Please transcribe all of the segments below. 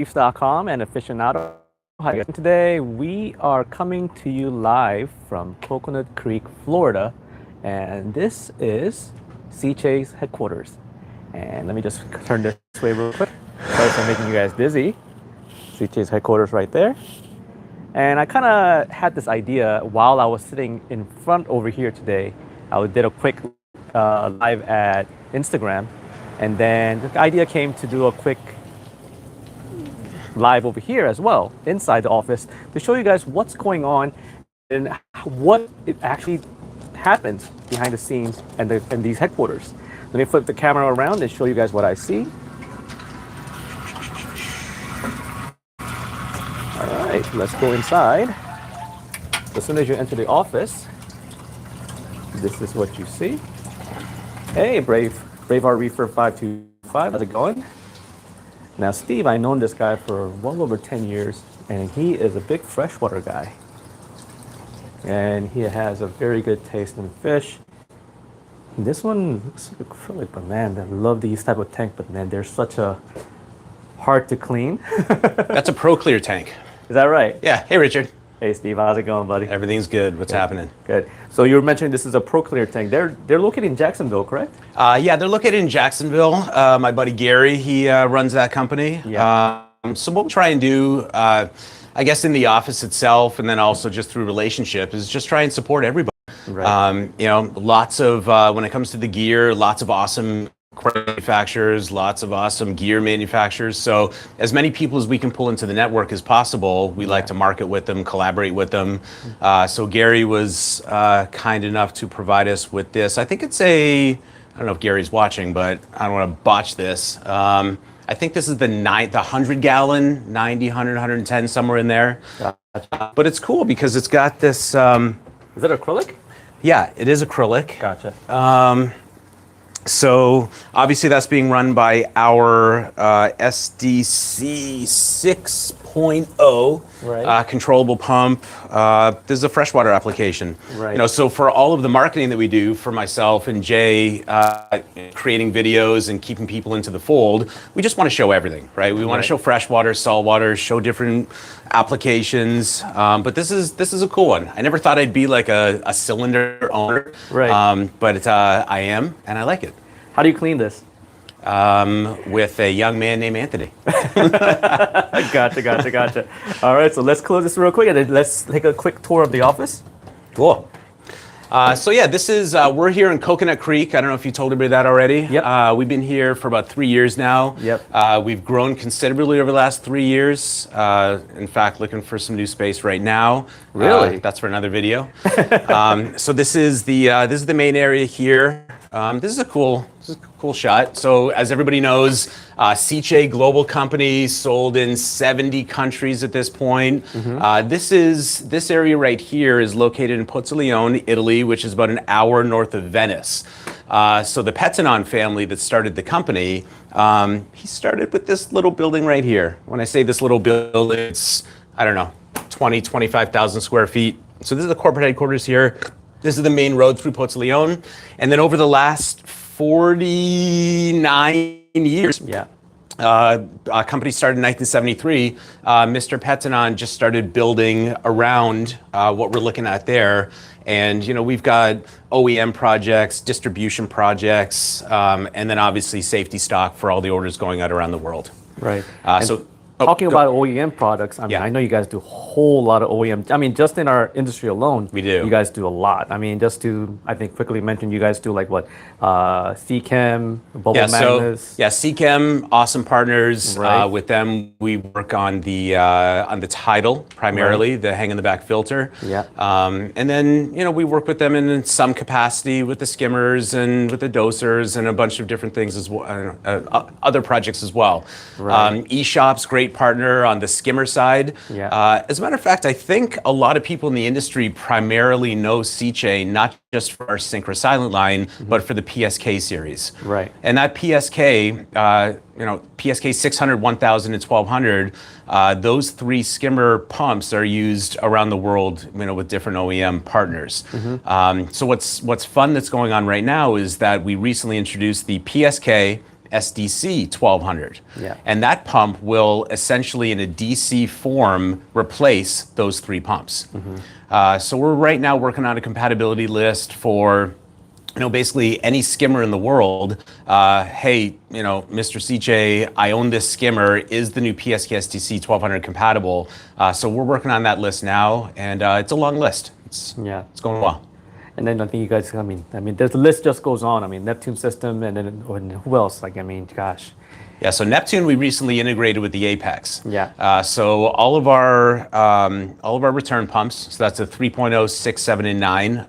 reefs.com and aficionado. Hi, today we are coming to you live from Coconut Creek, Florida, and this is Sicce's headquarters. And let me just turn this way real quick. Sorry for making you guys dizzy. Sicce's headquarters right there. And I kind of had this idea while I was sitting in front over here today. I did a quick live at Instagram, and then the idea came to do a quick live over here as well, inside the office, to show you guys what's going on and what it actually happens behind the scenes and these headquarters. Let me flip the camera around and show you guys what I see. All right, let's go inside. As soon as you enter the office, this is what you see. Hey, Braveheart Reefer 525, how's it going? Now, Steve, I've known this guy for well over 10 years, and he is a big freshwater guy. And he has a very good taste in fish. This one looks like acrylic, but man, I love these type of tank, but man, they're such a hard to clean. That's a ProClear tank. Is that right? Yeah. Hey, Richard. Hey, Steve, how's it going, buddy? Everything's good. What's happening? Good. So you were mentioning this is a ProClear tank. They're located in Jacksonville, correct? Yeah, they're located in Jacksonville. My buddy Gary, he runs that company. Yeah. So what we'll try and do, I guess in the office itself, and then also just through relationship, is just try and support everybody. Right. You know, lots of, when it comes to the gear, lots of awesome manufacturers, lots of awesome gear manufacturers. So as many people as we can pull into the network as possible, we like to market with them, collaborate with them. So Gary was kind enough to provide us with this. I think it's I don't know if Gary's watching, but I don't want to botch this. I think this is the 100 gallon, 90, 100, 110, somewhere in there. Gotcha. But it's cool because it's got this. Is it acrylic? Yeah, it is acrylic. Gotcha. So obviously that's being run by our SDC 6.0 right. Controllable pump. This is a freshwater application. Right. You know, so for all of the marketing that we do for myself and Jay, creating videos and keeping people into the fold, we just want to show everything, right? We want to show freshwater, saltwater, show different applications. But this is a cool one. I never thought I'd be like a cylinder owner, right? But I am, and I like it. How do you clean this? With a young man named Anthony. Gotcha. All right, so let's close this real quick and then let's take a quick tour of the office. Cool. So yeah, this is, we're here in Coconut Creek. I don't know if you told everybody that already. Yep. We've been here for about 3 years now. Yep. We've grown considerably over the last 3 years. In fact, looking for some new space right now. Really? That's for another video. So this is the main area here. This is a cool shot. So as everybody knows, Sicce global company, sold in 70 countries at this point. Mm-hmm. This area right here is located in Pozzoleone, Italy, which is about an hour north of Venice. So the Pettinon family that started the company, he started with this little building right here. When I say this little building, it's, I don't know, 25,000 square feet. So this is the corporate headquarters here. This is the main road through Pozzoleone. And then over the last 49 years, a company started in 1973. Mr. Pettinon just started building around what we're looking at there. And, you know, we've got OEM projects, distribution projects, and then obviously safety stock for all the orders going out around the world. Right. Talking about OEM products, I mean, I know you guys do a whole lot of OEM. I mean, just in our industry alone, we do. You guys do a lot. I mean, just to, I think, quickly mention, you guys do like what? Cchem, Bubble Magnus. Cchem, awesome partners. Right. With them, we work on the tidal primarily, the hang in the back filter. Yeah. And then, you know, we work with them in some capacity with the skimmers and with the dosers and a bunch of different things as well, other projects as well. Right. eShop's great partner on the skimmer side. Yeah. As a matter of fact, I think a lot of people in the industry primarily know Sicce, not just for our Synchro Silent line, but for the PSK series. Right. And that PSK, PSK 600, 1000, and 1200, those three skimmer pumps are used around the world, with different OEM partners. So what's fun that's going on right now is that we recently introduced the PSK SDC 1200. Yeah. And that pump will essentially in a DC form replace those 3 pumps. So we're right now working on a compatibility list for basically any skimmer in the world. Hey, Mr. Sicce, I own this skimmer. Is the new PSK SDC 1200 compatible? So we're working on that list now, and it's a long list. It's going well. And then I think you guys, I mean, the list just goes on. I mean, Neptune system, and then who else? Like, I mean, gosh. Yeah, so Neptune we recently integrated with the Apex. Yeah. So all of our return pumps, so that's a 3.0, 6, 7, and 9,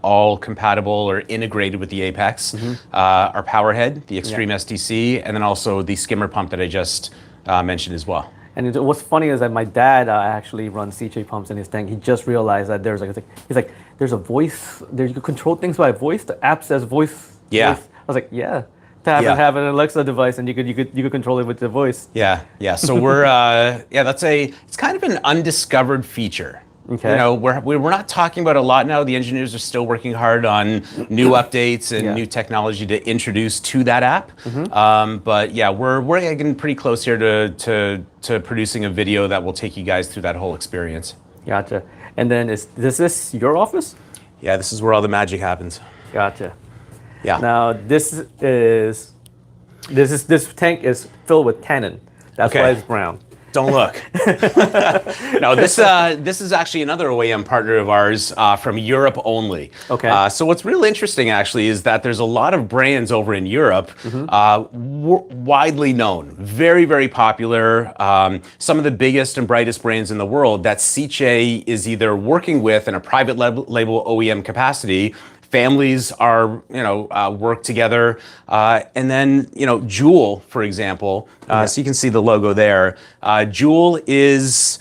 all compatible or integrated with the Apex. Our power head, the Extreme SDC, and then also the skimmer pump that I just mentioned as well. And what's funny is that my dad actually runs Sicce pumps in his tank. He just realized that there's a voice. There you can control things by voice. The app says voice. Yeah. Voice. I was like, yeah. Have an Alexa device and you could control it with the voice. Yeah. So we're it's kind of an undiscovered feature. Okay. We're not talking about it a lot now. The engineers are still working hard on new updates and new technology to introduce to that app. But yeah, we're getting pretty close here to producing a video that will take you guys through that whole experience. Gotcha. And then is this your office? Yeah, this is where all the magic happens. Gotcha. Yeah. Now this tank is filled with tannin. That's why it's brown. Don't look. No, this is actually another OEM partner of ours from Europe only. Okay. So what's real interesting actually is that there's a lot of brands over in Europe, widely known, very, very popular. Some of the biggest and brightest brands in the world that Sicce is either working with in a private label OEM capacity. Families are, work together. And then, Joule, for example, so you can see the logo there. Joule is,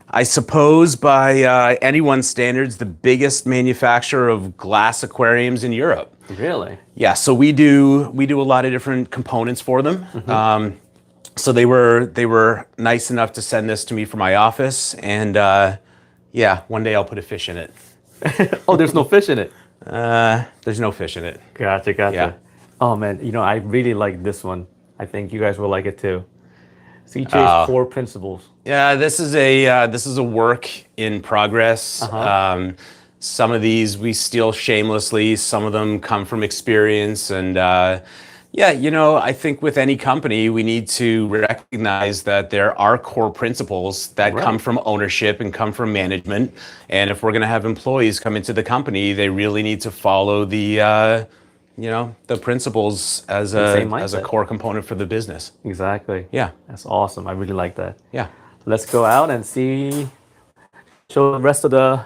I suppose, by anyone's standards, the biggest manufacturer of glass aquariums in Europe. Really? Yeah, so we do a lot of different components for them. So they were nice enough to send this to me for my office. And one day I'll put a fish in it. Oh, there's no fish in it? There's no fish in it. Gotcha. Yeah. Oh man, I really like this one. I think you guys will like it too. Sicce's core principles. Yeah, this is a work in progress. Some of these we steal shamelessly. Some of them come from experience, and I think with any company, we need to recognize that there are core principles that come from ownership and come from management. And if we're going to have employees come into the company, they really need to follow the principles as a core component for the business. Exactly. Yeah. That's awesome. I really like that. Yeah. Let's go out and show the rest of the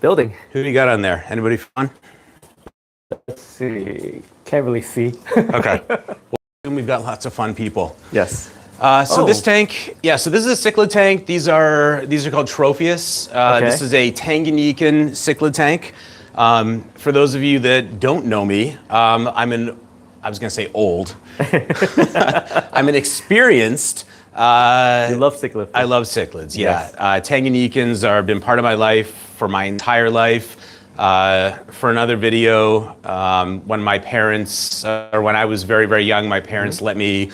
building. Who do you got on there? Anybody fun? Let's see. Can't really see. Okay. Well, we've got lots of fun people. Yes. This tank, so this is a Cichlid tank. These are called Tropheus. This is a Tanganyikin Cichlid tank. For those of you that don't know me, I was going to say old. I'm an experienced. You love cichlids. I love cichlids, yeah. Yes. Tanganyikins have been part of my life for my entire life. For another video, when I was very, very young, my parents let me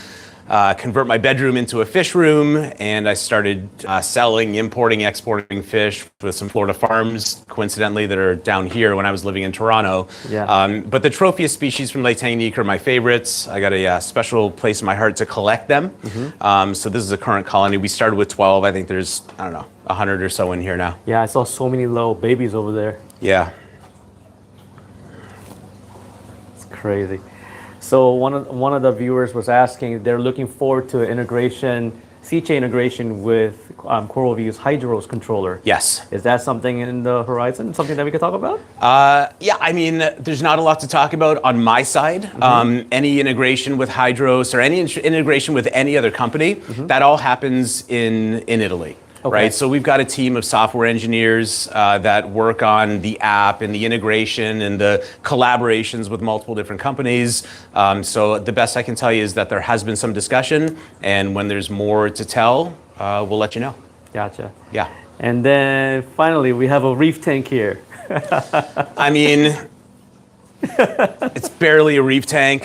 convert my bedroom into a fish room, and I started selling, importing, exporting fish with some Florida farms, coincidentally, that are down here when I was living in Toronto. Yeah. But the Tropheus species from Lake Tanganyikin are my favorites. I got a special place in my heart to collect them. So this is a current colony. We started with 12. I think there's, 100 or so in here now. Yeah, I saw so many little babies over there. Yeah. It's crazy. So one of the viewers was asking, they're looking forward to Sicce integration with CoralView's Hydros controller. Yes. Is that something in the horizon? Something that we could talk about? There's not a lot to talk about on my side. Any integration with Hydros or any integration with any other company, that all happens in Italy. Okay. Right, so we've got a team of software engineers that work on the app and the integration and the collaborations with multiple different companies. So the best I can tell you is that there has been some discussion, and when there's more to tell, we'll let you know. Gotcha. Yeah. And then finally, we have a reef tank here. It's barely a reef tank.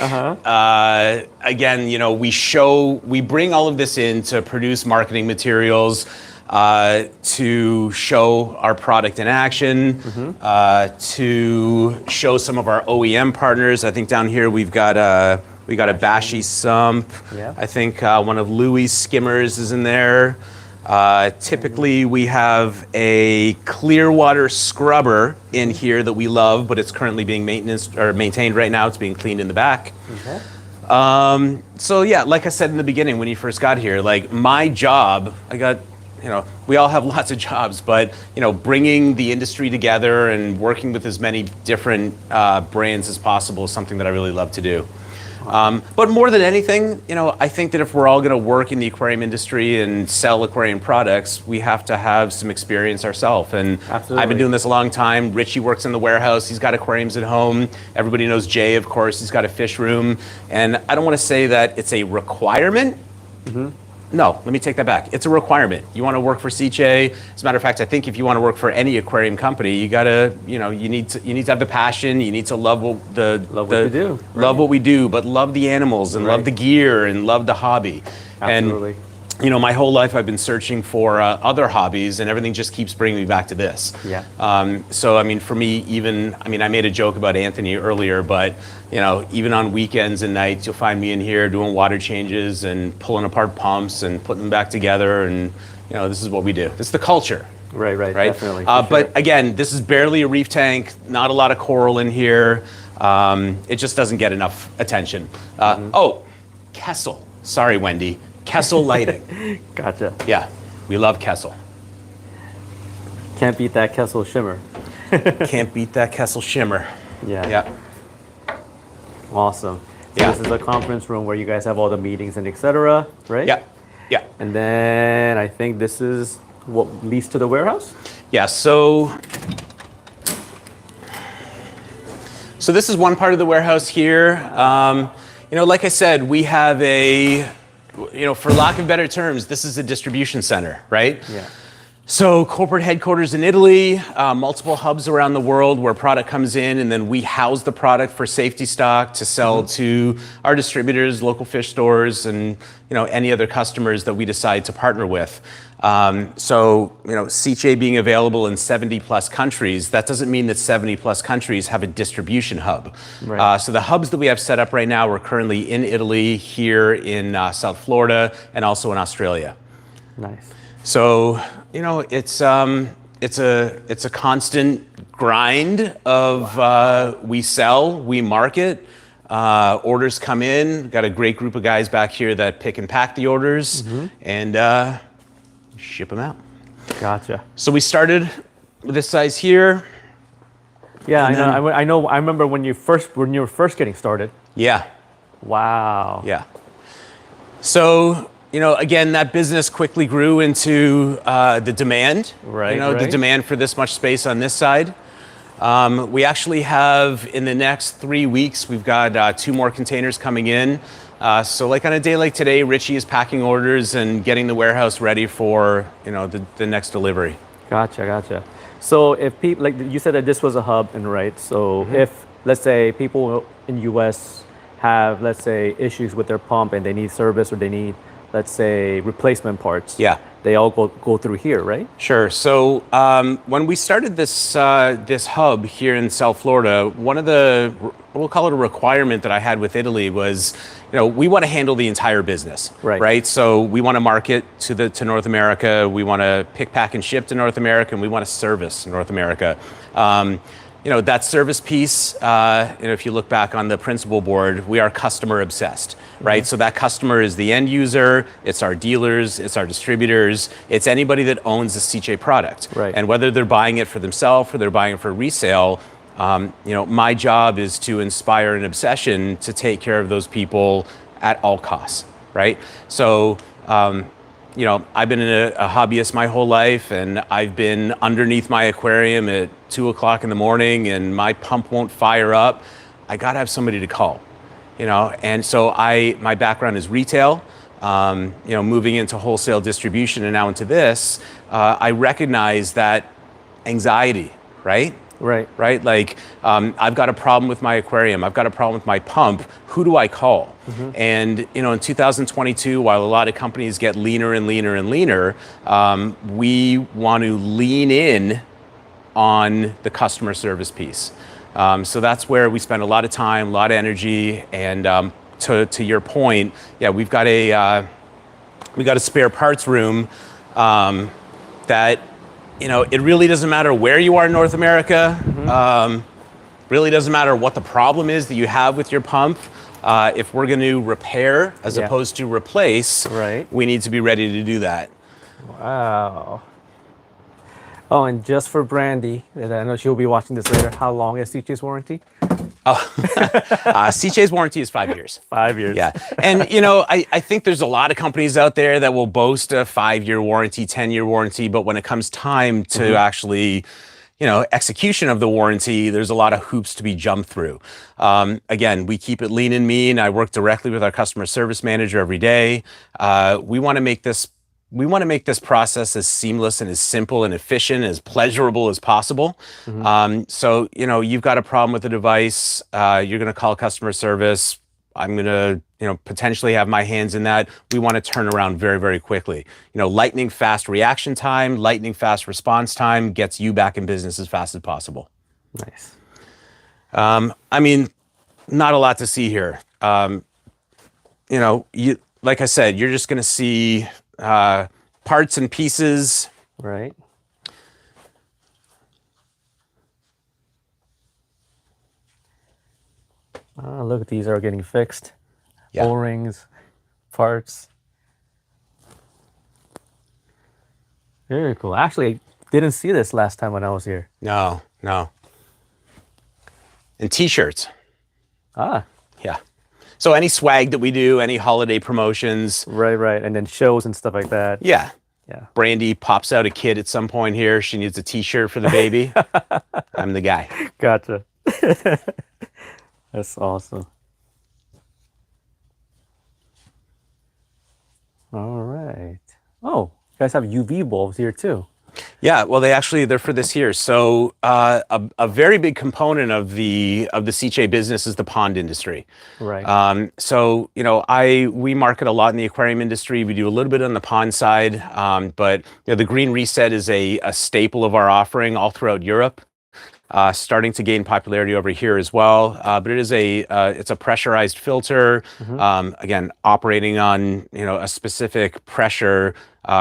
Again, you know, we bring all of this in to produce marketing materials, to show our product in action, to show some of our OEM partners. I think down here we've got a Bashi sump. Yeah. I think one of Louis' skimmers is in there. Typically we have a Clearwater scrubber in here that we love, but it's currently being maintained right now. It's being cleaned in the back. Okay. So yeah, like I said in the beginning when you first got here, like my job, you know, we all have lots of jobs, but you know, bringing the industry together and working with as many different brands as possible is something that I really love to do. But more than anything, you know, I think that if we're all going to work in the aquarium industry and sell aquarium products, we have to have some experience ourselves. And Absolutely. I've been doing this a long time. Richie works in the warehouse. He's got aquariums at home. Everybody knows Jay, of course. He's got a fish room. And I don't want to say that it's a requirement. No, let me take that back. It's a requirement. You want to work for Sicce. As a matter of fact, I think if you want to work for any aquarium company, you gotta, you know, you need to have the passion. You need to love what we do. Love what we do, but love the animals and love the gear and love the hobby. Absolutely. And you know, my whole life I've been searching for other hobbies, and everything just keeps bringing me back to this. Yeah. So I mean, for me, I made a joke about Anthony earlier, but you know, even on weekends and nights, you'll find me in here doing water changes and pulling apart pumps and putting them back together, and you know, this is what we do. It's the culture. Right, definitely. But again, this is barely a reef tank. Not a lot of coral in here. It just doesn't get enough attention. Oh, Kessel. Sorry, Wendy. Kessel lighting. Gotcha. Yeah, we love Kessel. Can't beat that Kessel shimmer. Can't beat that Kessel shimmer. Yeah. Yeah. Awesome. So Yeah. this is a conference room where you guys have all the meetings and etc., right? Yeah. Yeah. And then I think this is what leads to the warehouse? Yeah, so this is one part of the warehouse here. You know, like I said, we have for lack of better terms, this is a distribution center, right? Yeah. So corporate headquarters in Italy, multiple hubs around the world where product comes in, and then we house the product for safety stock to sell to our distributors, local fish stores, and you know, any other customers that we decide to partner with. So you know, Sicce being available in 70 plus countries, that doesn't mean that 70 plus countries have a distribution hub. Right. So the hubs that we have set up right now are currently in Italy, here in South Florida, and also in Australia. Nice. So, you know, it's a constant grind of we sell, we market, orders come in. Got a great group of guys back here that pick and pack the orders and ship them out. Gotcha. So we started with this size here. Yeah, I know. I remember when you were first getting started. Yeah. Wow. Yeah. So, you know, again, that business quickly grew into the demand. Right. You know, the demand for this much space on this side. We actually have, in the next 3 weeks, we've got 2 more containers coming in. So like on a day like today, Richie is packing orders and getting the warehouse ready for, you know, the next delivery. Gotcha. So if people, like you said that this was a hub, and right, so if, let's say, people in US have, let's say, issues with their pump and they need service, or they need, let's say, replacement parts. Yeah. They all go through here, right? Sure. So when we started this hub here in South Florida, one of the, we'll call it a requirement that I had with Italy was, you know, we want to handle the entire business, right? So we want to market to North America. We want to pick, pack, and ship to North America, and we want to service North America. You know, that service piece, you know, if you look back on the principal board, we are customer obsessed, right? So that customer is the end user, it's our dealers, it's our distributors, it's anybody that owns a Sicce product. Right. And whether they're buying it for themselves or they're buying it for resale, you know, my job is to inspire an obsession to take care of those people at all costs, right? So, you know, I've been a hobbyist my whole life, and I've been underneath my aquarium at 2 o'clock in the morning and my pump won't fire up. I gotta have somebody to call, you know? And so my background is retail, you know, moving into wholesale distribution and now into this, I recognize that anxiety, right? Right. right? Like, I've got a problem with my aquarium. I've got a problem with my pump. Who do I call? And, you know, in 2022, while a lot of companies get leaner and leaner and leaner, we want to lean in on the customer service piece. So that's where we spend a lot of time, a lot of energy, and to your point, yeah, we've got a spare parts room that, you know, it really doesn't matter where you are in North America. Really doesn't matter what the problem is that you have with your pump. If we're going to repair as opposed to replace, we need to be ready to do that. Wow. Oh, and just for Brandy, and I know she'll be watching this later, how long is Sicche's warranty? Sicche's warranty is 5 years. 5 years. Yeah. And, you know, I think there's a lot of companies out there that will boast a 5-year warranty, 10-year warranty, but when it comes time to actually, you know, execution of the warranty, there's a lot of hoops to be jumped through. Again, we keep it lean and mean. I work directly with our customer service manager every day. We want to make this process as seamless and as simple and efficient, as pleasurable as possible. So, you know, you've got a problem with the device, you're going to call customer service. I'm going to, you know, potentially have my hands in that. We want to turn around very, very quickly. You know, lightning fast reaction time, lightning fast response time gets you back in business as fast as possible. Nice. I mean, not a lot to see here. You know, like I said, you're just going to see parts and pieces. Right. Oh, look, these are getting fixed. Yeah. O-rings, parts. Very cool. Actually, I didn't see this last time when I was here. No. And t-shirts. Ah. Yeah. So any swag that we do, any holiday promotions. Right. And then shows and stuff like that. Yeah. Yeah. Brandy pops out a kid at some point here. She needs a t-shirt for the baby. I'm the guy. Gotcha. That's awesome. All right. Oh, you guys have UV bulbs here too. Yeah, well, they're for this year. So a very big component of the Sicche business is the pond industry. Right. So, you know, we market a lot in the aquarium industry. We do a little bit on the pond side, but you know, the green reset is a staple of our offering all throughout Europe. Starting to gain popularity over here as well, but it's a pressurized filter. Again, operating on, you know, a specific pressure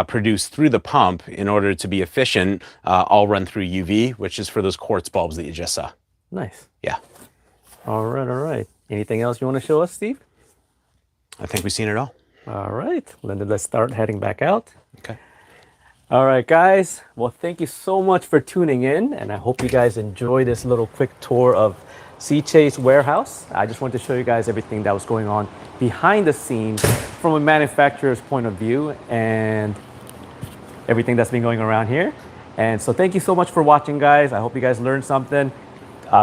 produced through the pump in order to be efficient. All run through UV, which is for those quartz bulbs that you just saw. Nice. Yeah. All right. Anything else you want to show us, Steve? I think we've seen it all. All right. Well, then let's start heading back out. Okay. All right, guys. Well, thank you so much for tuning in, and I hope you guys enjoy this little quick tour of Sicche's warehouse. I just wanted to show you guys everything that was going on behind the scenes from a manufacturer's point of view and everything that's been going around here. And so thank you so much for watching, guys. I hope you guys learned something.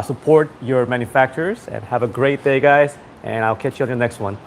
Support your manufacturers and have a great day, guys. And I'll catch you on the next one.